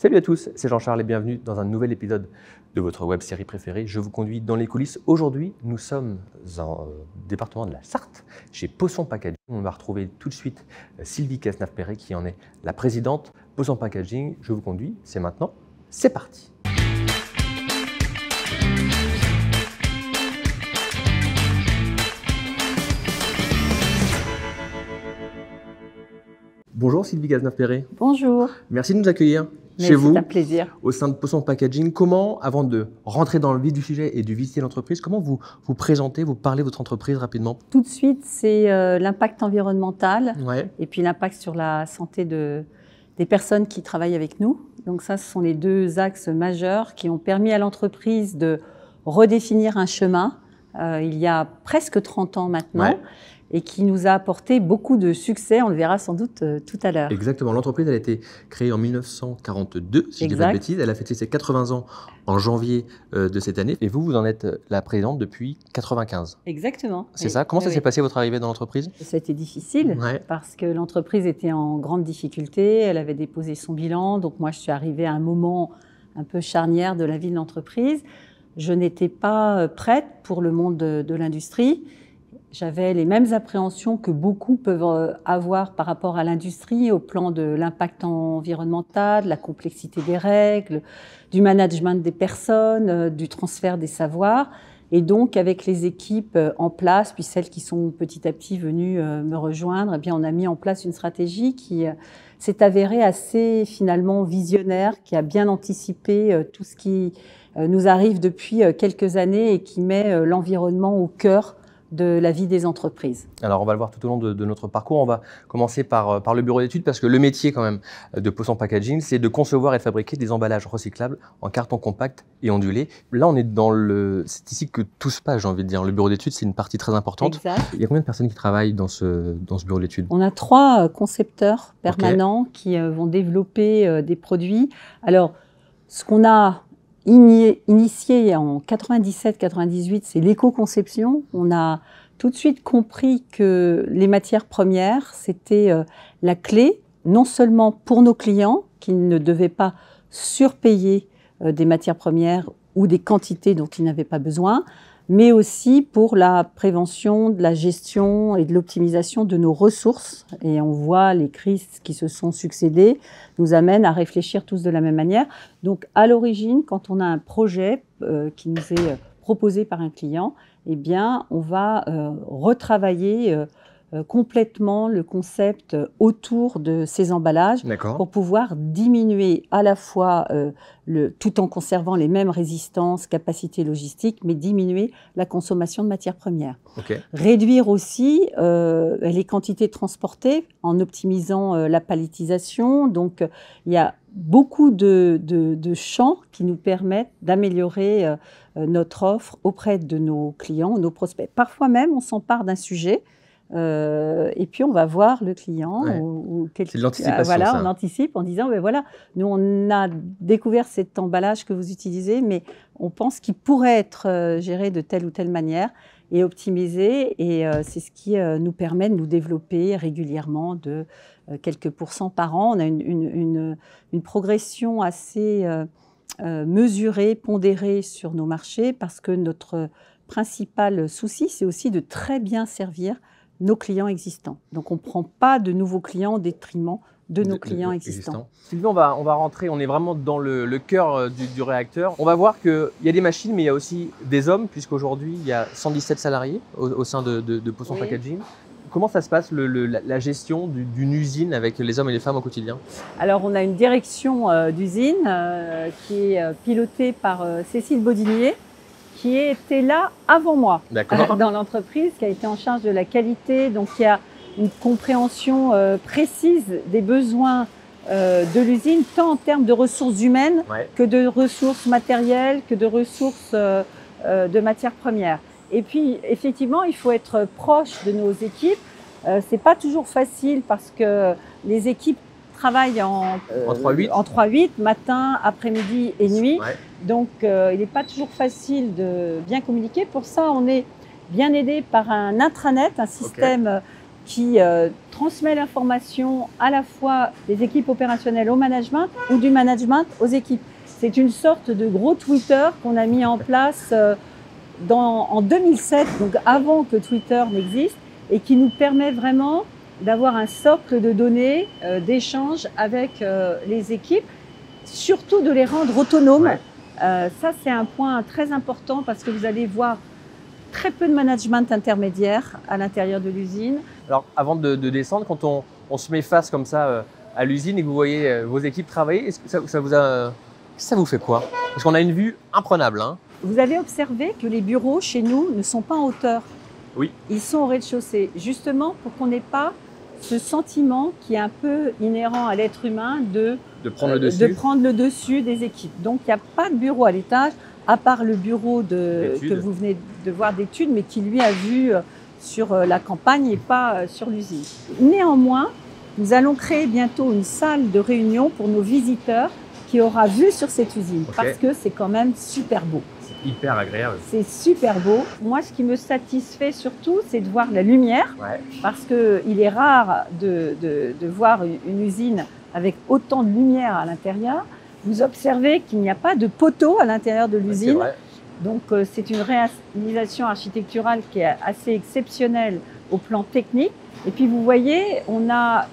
Salut à tous, c'est Jean-Charles et bienvenue dans un nouvel épisode de votre web-série préférée. Je vous conduis dans les coulisses. Aujourd'hui, nous sommes en département de la Sarthe, chez Posson Packaging. On va retrouver tout de suite Sylvie Cazenave-Perret qui en est la présidente. Posson Packaging, je vous conduis, c'est maintenant, c'est parti. Bonjour Sylvie Cazenave-Perret. Bonjour. Merci de nous accueillir chez vous. C'est un plaisir. Au sein de Posson Packaging. Comment, avant de rentrer dans le vif du sujet et de visiter l'entreprise, comment vous présentez, vous parlez de votre entreprise rapidement? Tout de suite, c'est l'impact environnemental Ouais. et puis l'impact sur la santé des personnes qui travaillent avec nous. Donc ça, ce sont les deux axes majeurs qui ont permis à l'entreprise de redéfinir un chemin il y a presque 30 ans maintenant. Ouais. Et qui nous a apporté beaucoup de succès, on le verra sans doute tout à l'heure. Exactement, l'entreprise elle a été créée en 1942, si je ne dis pas de bêtises. Elle a fêté ses 80 ans en janvier de cette année. Et vous en êtes la présidente depuis 95. Exactement. C'est ça. Comment ça s'est passé votre arrivée dans l'entreprise? Ça a été difficile parce que l'entreprise était en grande difficulté, elle avait déposé son bilan. Donc moi je suis arrivée à un moment un peu charnière de la vie de l'entreprise. Je n'étais pas prête pour le monde de l'industrie. J'avais les mêmes appréhensions que beaucoup peuvent avoir par rapport à l'industrie au plan de l'impact environnemental, la complexité des règles, du management des personnes, du transfert des savoirs. Et donc, avec les équipes en place, puis celles qui sont petit à petit venues me rejoindre, eh bien, on a mis en place une stratégie qui s'est avérée assez finalement visionnaire, qui a bien anticipé tout ce qui nous arrive depuis quelques années et qui met l'environnement au cœur de la vie des entreprises. Alors, on va le voir tout au long de notre parcours. On va commencer par le bureau d'études parce que le métier quand même de Posson Packaging, c'est de concevoir et de fabriquer des emballages recyclables en carton compact et ondulé. Là, on est c'est ici que tout se passe, j'ai envie de dire. Le bureau d'études, c'est une partie très importante. Exact. Il y a combien de personnes qui travaillent dans ce bureau d'études? On a 3 concepteurs permanents qui vont développer des produits. Alors, ce qu'on a initié en 97-98, c'est l'éco-conception. On a tout de suite compris que les matières premières, c'était la clé, non seulement pour nos clients, qui ne devaient pas surpayer des matières premières ou des quantités dont ils n'avaient pas besoin, mais aussi pour la prévention, de la gestion et de l'optimisation de nos ressources. Et on voit les crises qui se sont succédées nous amènent à réfléchir tous de la même manière. Donc, à l'origine, quand on a un projet qui nous est proposé par un client, eh bien, on va retravailler complètement le concept autour de ces emballages pour pouvoir diminuer à la fois, tout en conservant les mêmes résistances, capacités logistiques, mais diminuer la consommation de matières premières. Réduire aussi les quantités transportées en optimisant la palettisation. Donc, il y a beaucoup de champs qui nous permettent d'améliorer notre offre auprès de nos clients, nos prospects. Parfois même, on s'empare d'un sujet et puis on va voir le client. C'est de l'anticipation. Voilà, on anticipe en disant ben voilà, nous on a découvert cet emballage que vous utilisez, mais on pense qu'il pourrait être géré de telle ou telle manière et optimisé. Et c'est ce qui nous permet de nous développer régulièrement de quelques pourcents par an. On a une progression assez mesurée, pondérée sur nos marchés parce que notre principal souci, c'est aussi de très bien servir nos clients existants. Donc, on ne prend pas de nouveaux clients au détriment de nos clients existants. Sylvie, on va rentrer, on est vraiment dans le cœur du réacteur. On va voir qu'il y a des machines, mais il y a aussi des hommes, puisqu'aujourd'hui, il y a 117 salariés au sein de Posson Packaging. Comment ça se passe, la gestion d'une usine avec les hommes et les femmes au quotidien? Alors, on a une direction d'usine qui est pilotée par Cécile Baudinier, qui était là avant moi dans l'entreprise, qui a été en charge de la qualité. Donc, il y a une compréhension précise des besoins de l'usine, tant en termes de ressources humaines que de ressources matérielles, que de ressources de matières premières. Et puis, effectivement, il faut être proche de nos équipes. C'est pas toujours facile parce que les équipes travaillent en 3-8, matin, après-midi et nuit. Donc, il n'est pas toujours facile de bien communiquer. Pour ça, on est bien aidé par un intranet, un système qui transmet l'information à la fois des équipes opérationnelles au management ou du management aux équipes. C'est une sorte de gros Twitter qu'on a mis en place en 2007, donc avant que Twitter n'existe, et qui nous permet vraiment d'avoir un socle de données, d'échanges avec les équipes, surtout de les rendre autonomes. Ouais. Ça, c'est un point très important parce que vous allez voir très peu de management intermédiaire à l'intérieur de l'usine. Alors, avant de descendre, quand on se met face comme ça à l'usine et que vous voyez vos équipes travailler, est-ce que ça vous fait quoi? Parce qu'on a une vue imprenable. Hein. Vous avez observé que les bureaux chez nous ne sont pas en hauteur. Oui. Ils sont au rez-de-chaussée, justement pour qu'on n'ait pas ce sentiment qui est un peu inhérent à l'être humain de prendre le dessus des équipes. Donc, il n'y a pas de bureau à l'étage, à part le bureau que vous venez de voir d'études, mais qui lui a vu sur la campagne et pas sur l'usine. Néanmoins, nous allons créer bientôt une salle de réunion pour nos visiteurs qui aura vue sur cette usine, parce que c'est quand même super beau. C'est hyper agréable. C'est super beau. Moi, ce qui me satisfait surtout, c'est de voir la lumière, parce qu'il est rare de voir une usine avec autant de lumière à l'intérieur. Vous observez qu'il n'y a pas de poteau à l'intérieur de l'usine. Donc, c'est une réalisation architecturale qui est assez exceptionnelle au plan technique. Et puis, vous voyez, on a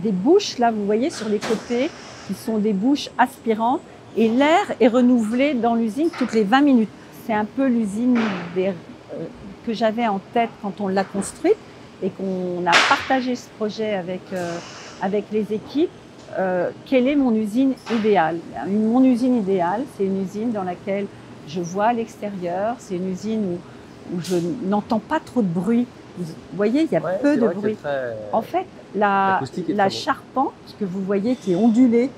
des bouches, là, vous voyez, sur les côtés, qui sont des bouches aspirantes. Et l'air est renouvelé dans l'usine toutes les 20 minutes. C'est un peu l'usine que j'avais en tête quand on l'a construite et qu'on a partagé ce projet avec les équipes. Quelle est mon usine idéale? Mon usine idéale, c'est une usine dans laquelle je vois l'extérieur, c'est une usine où je n'entends pas trop de bruit. Vous voyez, il y a peu de bruit. En fait, la charpente que vous voyez qui est ondulée,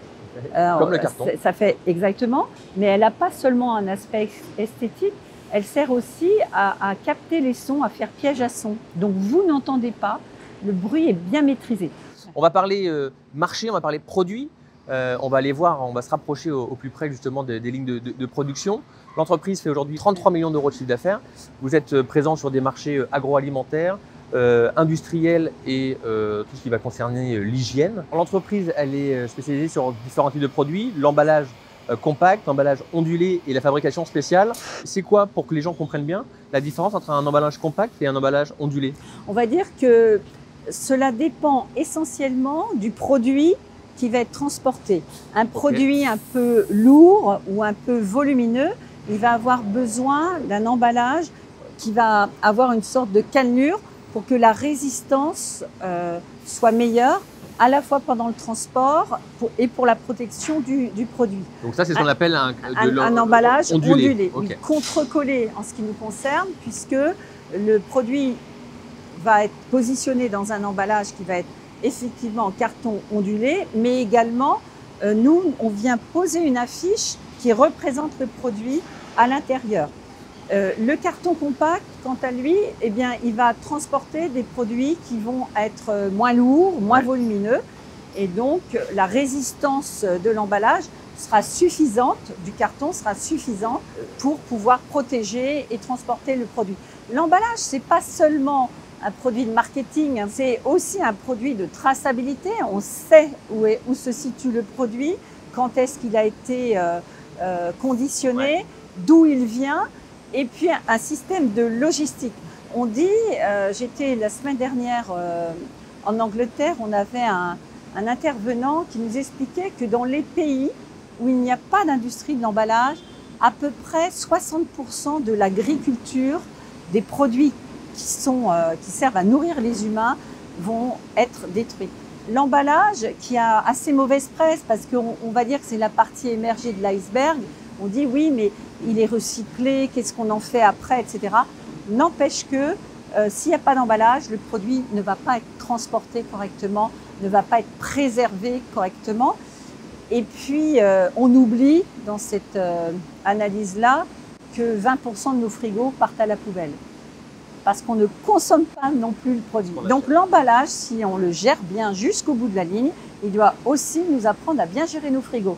comme le carton. Ça fait exactement, mais elle n'a pas seulement un aspect esthétique, elle sert aussi à capter les sons, à faire piège à son. Donc vous n'entendez pas, le bruit est bien maîtrisé. On va parler marché, on va parler produits, on va aller voir, on va se rapprocher au plus près justement des lignes de production. L'entreprise fait aujourd'hui 33 millions d'euros de chiffre d'affaires. Vous êtes présent sur des marchés agroalimentaires, industriels et tout ce qui va concerner l'hygiène. L'entreprise, elle est spécialisée sur différents types de produits, l'emballage compact, l'emballage ondulé et la fabrication spéciale. C'est quoi, pour que les gens comprennent bien, la différence entre un emballage compact et un emballage ondulé? On va dire que cela dépend essentiellement du produit qui va être transporté. Un produit un peu lourd ou un peu volumineux, il va avoir besoin d'un emballage qui va avoir une sorte de cannelure pour que la résistance soit meilleure, à la fois pendant le transport et pour la protection du produit. Donc ça, c'est ce qu'on appelle un emballage ondulé. Okay. Contre-collé en ce qui nous concerne, puisque le produit va être positionné dans un emballage qui va être effectivement en carton ondulé, mais également, nous, on vient poser une affiche qui représente le produit à l'intérieur. Le carton compact, quant à lui, eh bien, il va transporter des produits qui vont être moins lourds, moins volumineux. Et donc, la résistance de l'emballage sera suffisante, du carton sera suffisante pour pouvoir protéger et transporter le produit. L'emballage, ce n'est pas seulement un produit de marketing, c'est aussi un produit de traçabilité. On sait où se situe le produit, quand est-ce qu'il a été conditionné, d'où il vient. Et puis un système de logistique. On dit, j'étais la semaine dernière en Angleterre, on avait un intervenant qui nous expliquait que dans les pays où il n'y a pas d'industrie de l'emballage, à peu près 60% de l'agriculture, des produits qui servent à nourrir les humains, vont être détruits. L'emballage, qui a assez mauvaise presse, parce qu'on va dire que c'est la partie émergée de l'iceberg, on dit oui, mais il est recyclé, qu'est-ce qu'on en fait après, etc. N'empêche que s'il n'y a pas d'emballage, le produit ne va pas être transporté correctement, ne va pas être préservé correctement. Et puis, on oublie dans cette analyse-là que 20% de nos frigos partent à la poubelle. Parce qu'on ne consomme pas non plus le produit. Donc l'emballage, si on le gère bien jusqu'au bout de la ligne, il doit aussi nous apprendre à bien gérer nos frigos.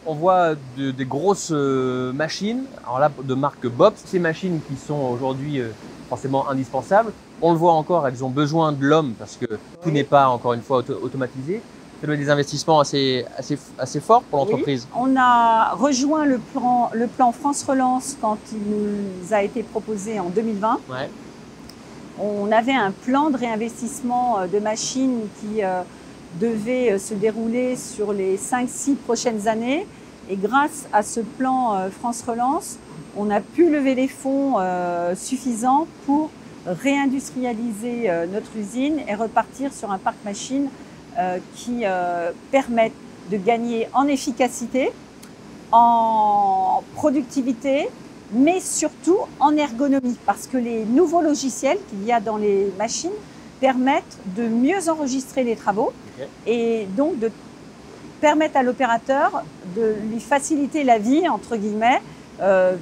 on voit des grosses machines, alors là de marque Bobs, ces machines qui sont aujourd'hui forcément indispensables. On le voit encore, elles ont besoin de l'homme parce que tout n'est pas encore une fois automatisé. Ça doit être des investissements assez forts pour l'entreprise. Oui. On a rejoint le plan France Relance quand il nous a été proposé en 2020. Ouais. On avait un plan de réinvestissement de machines qui devait se dérouler sur les 5-6 prochaines années. Et grâce à ce plan France Relance, on a pu lever les fonds suffisants pour réindustrialiser notre usine et repartir sur un parc machine qui permettent de gagner en efficacité, en productivité, mais surtout en ergonomie, parce que les nouveaux logiciels qu'il y a dans les machines permettent de mieux enregistrer les travaux et donc de permettre à l'opérateur de lui faciliter la vie, entre guillemets,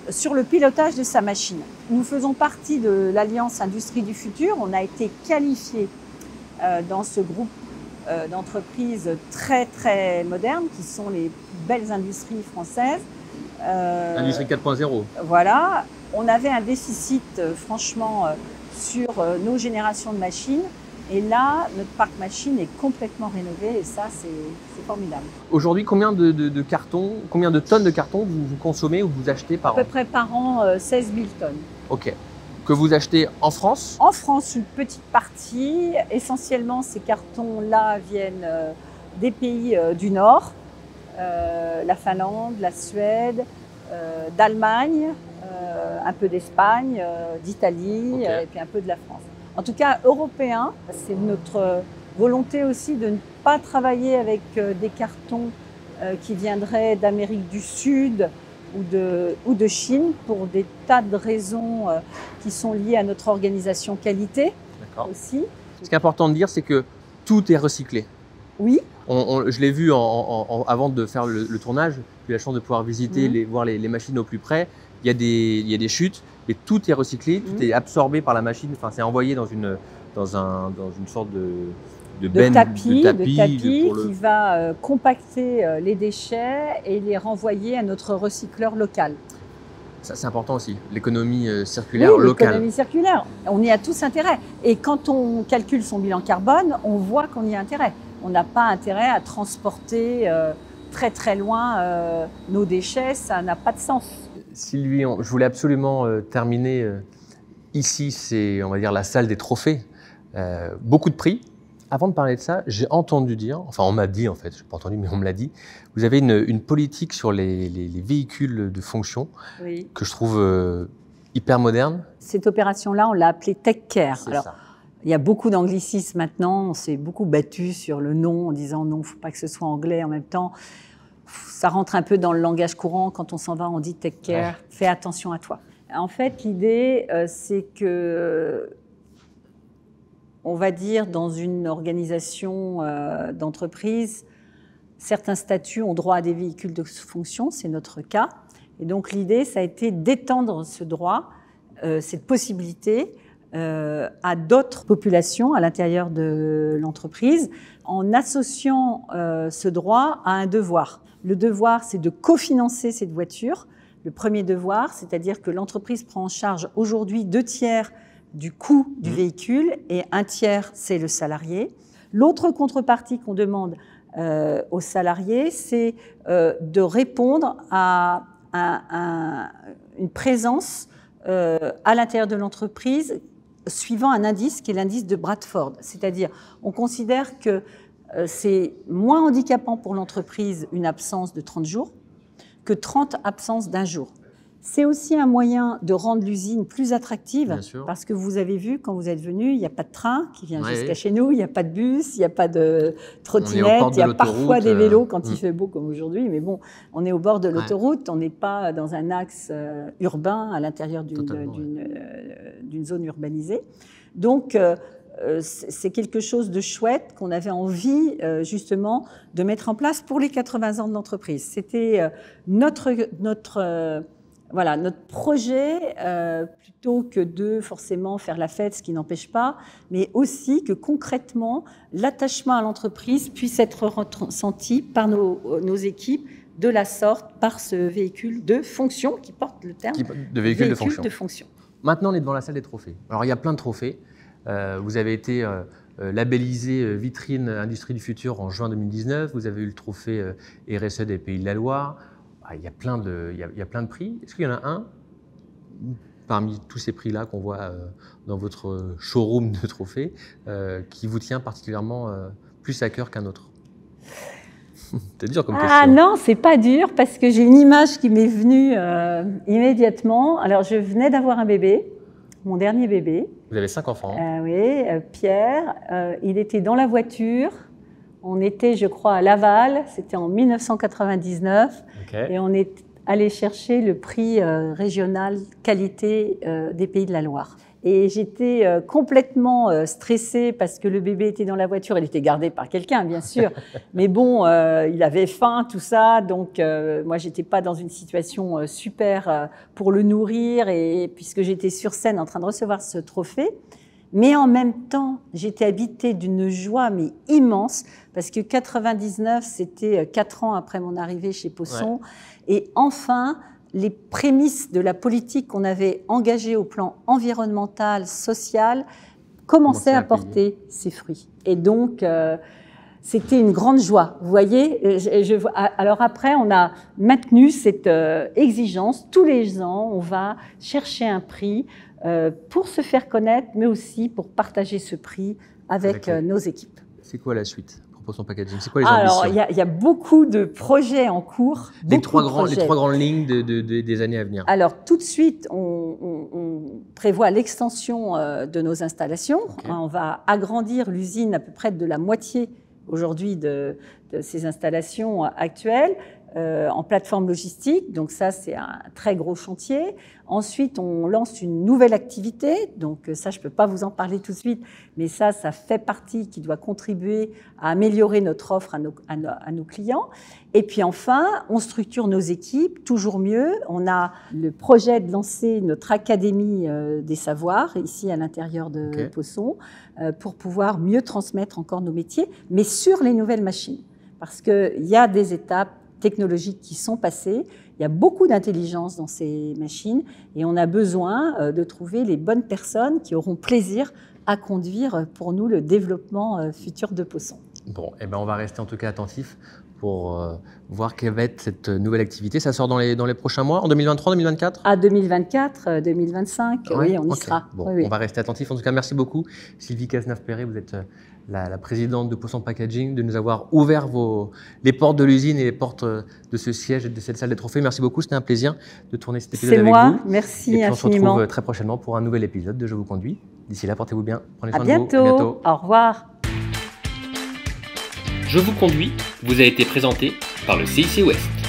sur le pilotage de sa machine. Nous faisons partie de l'Alliance Industrie du Futur. On a été qualifiés dans ce groupe d'entreprises très très modernes qui sont les belles industries françaises. Industrie 4.0. Voilà, on avait un déficit franchement sur nos générations de machines et là notre parc machine est complètement rénové et ça c'est formidable. Aujourd'hui, combien de cartons, combien de tonnes de cartons vous consommez ou vous achetez par an? À peu près par an 16 000 tonnes. Ok. Que vous achetez en France? En France, une petite partie. Essentiellement, ces cartons-là viennent des pays du Nord, la Finlande, la Suède, d'Allemagne, un peu d'Espagne, d'Italie et puis un peu de la France. En tout cas, européen, c'est notre volonté aussi de ne pas travailler avec des cartons qui viendraient d'Amérique du Sud ou de Chine pour des tas de raisons qui sont liées à notre organisation qualité aussi. Ce qui est important de dire, c'est que tout est recyclé. Oui. Je l'ai vu avant de faire le tournage, j'ai eu la chance de pouvoir visiter, voir les machines au plus près. Il y a des chutes, mais tout est recyclé, tout est absorbé par la machine. Enfin, c'est envoyé dans une sorte de tapis qui va compacter les déchets et les renvoyer à notre recycleur local. Ça, c'est important aussi, l'économie circulaire locale. L'économie circulaire, on y a tous intérêt. Et quand on calcule son bilan carbone, on voit qu'on y a intérêt. On n'a pas intérêt à transporter très très loin nos déchets, ça n'a pas de sens. Sylvie, je voulais absolument terminer ici, c'est on va dire la salle des trophées. Beaucoup de prix. Avant de parler de ça, j'ai entendu dire, enfin on m'a dit en fait, je n'ai pas entendu mais on me l'a dit, vous avez une politique sur les véhicules de fonction que je trouve hyper moderne. Cette opération-là, on l'a appelée Tech Care. Alors, ça. Il y a beaucoup d'anglicismes maintenant, on s'est beaucoup battu sur le nom en disant non, il ne faut pas que ce soit anglais en même temps. Ça rentre un peu dans le langage courant, quand on s'en va, on dit Tech Care, fais attention à toi. En fait, l'idée, c'est que on va dire, dans une organisation d'entreprise, certains statuts ont droit à des véhicules de fonction, c'est notre cas. Et donc l'idée, ça a été d'étendre ce droit, cette possibilité, à d'autres populations à l'intérieur de l'entreprise, en associant ce droit à un devoir. Le devoir, c'est de cofinancer cette voiture. Le premier devoir, c'est-à-dire que l'entreprise prend en charge aujourd'hui 2/3 du coût du véhicule et 1/3, c'est le salarié. L'autre contrepartie qu'on demande aux salariés, c'est de répondre à une présence à l'intérieur de l'entreprise suivant un indice qui est l'indice de Bradford. C'est-à-dire, on considère que c'est moins handicapant pour l'entreprise une absence de 30 jours que 30 absences d'un jour. C'est aussi un moyen de rendre l'usine plus attractive parce que vous avez vu, quand vous êtes venu, il n'y a pas de train qui vient jusqu'à chez nous, il n'y a pas de bus, il n'y a pas de trottinette, il y a parfois des vélos quand il fait beau comme aujourd'hui, mais bon, on est au bord de l'autoroute, on n'est pas dans un axe urbain à l'intérieur d'une zone urbanisée. Donc, c'est quelque chose de chouette qu'on avait envie justement de mettre en place pour les 80 ans de l'entreprise. C'était notre projet, plutôt que de forcément faire la fête, ce qui n'empêche pas, mais aussi que concrètement, l'attachement à l'entreprise puisse être ressenti par nos équipes de la sorte par ce véhicule de fonction qui porte le terme de véhicule de fonction. Maintenant, on est devant la salle des trophées. Alors, il y a plein de trophées. Vous avez été labellisé vitrine Industrie du futur en juin 2019. Vous avez eu le trophée RSE des Pays de la Loire. Il y a plein de prix. Est-ce qu'il y en a un parmi tous ces prix-là qu'on voit dans votre showroom de trophées qui vous tient particulièrement plus à cœur qu'un autre? C'est dur comme question. Ah non, c'est pas dur parce que j'ai une image qui m'est venue immédiatement. Alors, je venais d'avoir un bébé, mon dernier bébé. Vous avez 5 enfants. Oui, Pierre. Il était dans la voiture. On était, je crois, à Laval. C'était en 1999. Okay. Et on est allé chercher le prix régional qualité des Pays de la Loire. Et j'étais complètement stressée parce que le bébé était dans la voiture. Il était gardé par quelqu'un, bien sûr. Mais bon, il avait faim, tout ça. Donc, moi, j'étais pas dans une situation super pour le nourrir. Et puisque j'étais sur scène en train de recevoir ce trophée. Mais en même temps, j'étais habitée d'une joie mais immense parce que 99, c'était 4 ans après mon arrivée chez Posson. Ouais. Et enfin, les prémices de la politique qu'on avait engagée au plan environnemental, social, commençaient à porter ses fruits. Et donc, c'était une grande joie. Vous voyez, alors après, on a maintenu cette exigence. Tous les ans, on va chercher un prix pour se faire connaître, mais aussi pour partager ce prix avec nos équipes. C'est quoi la suite pour Posson Packaging? C'est quoi les ambitions? Alors, il y a beaucoup de projets en cours. Les trois grandes lignes des années à venir. Alors, tout de suite, on prévoit l'extension de nos installations. Okay. On va agrandir l'usine à peu près de la moitié aujourd'hui de ces installations actuelles. En plateforme logistique, donc ça c'est un très gros chantier. Ensuite, on lance une nouvelle activité, donc ça je ne peux pas vous en parler tout de suite, mais ça fait partie qui doit contribuer à améliorer notre offre à nos clients. Et puis enfin, on structure nos équipes toujours mieux. On a le projet de lancer notre académie des savoirs ici à l'intérieur de Posson pour pouvoir mieux transmettre encore nos métiers, mais sur les nouvelles machines, parce qu'il y a des étapes technologiques qui sont passées. Il y a beaucoup d'intelligence dans ces machines et on a besoin de trouver les bonnes personnes qui auront plaisir à conduire pour nous le développement futur de Posson. Bon, eh ben on va rester en tout cas attentifs pour voir quelle va être cette nouvelle activité. Ça sort dans les prochains mois, en 2023, 2024 ? À 2024, 2025, oui, on y sera. Bon, oui. On va rester attentifs. En tout cas, merci beaucoup. Sylvie Cazenave-Perret, vous êtes la présidente de Posson Packaging, de nous avoir ouvert les portes de l'usine et les portes de ce siège et de cette salle des trophées. Merci beaucoup, c'était un plaisir de tourner cet épisode avec vous. C'est moi, merci infiniment. Et puis on se retrouve très prochainement pour un nouvel épisode de Je vous conduis. D'ici là, portez-vous bien. Prenez soin de vous. À bientôt. Au revoir. Je vous conduis vous a été présenté par le CIC West.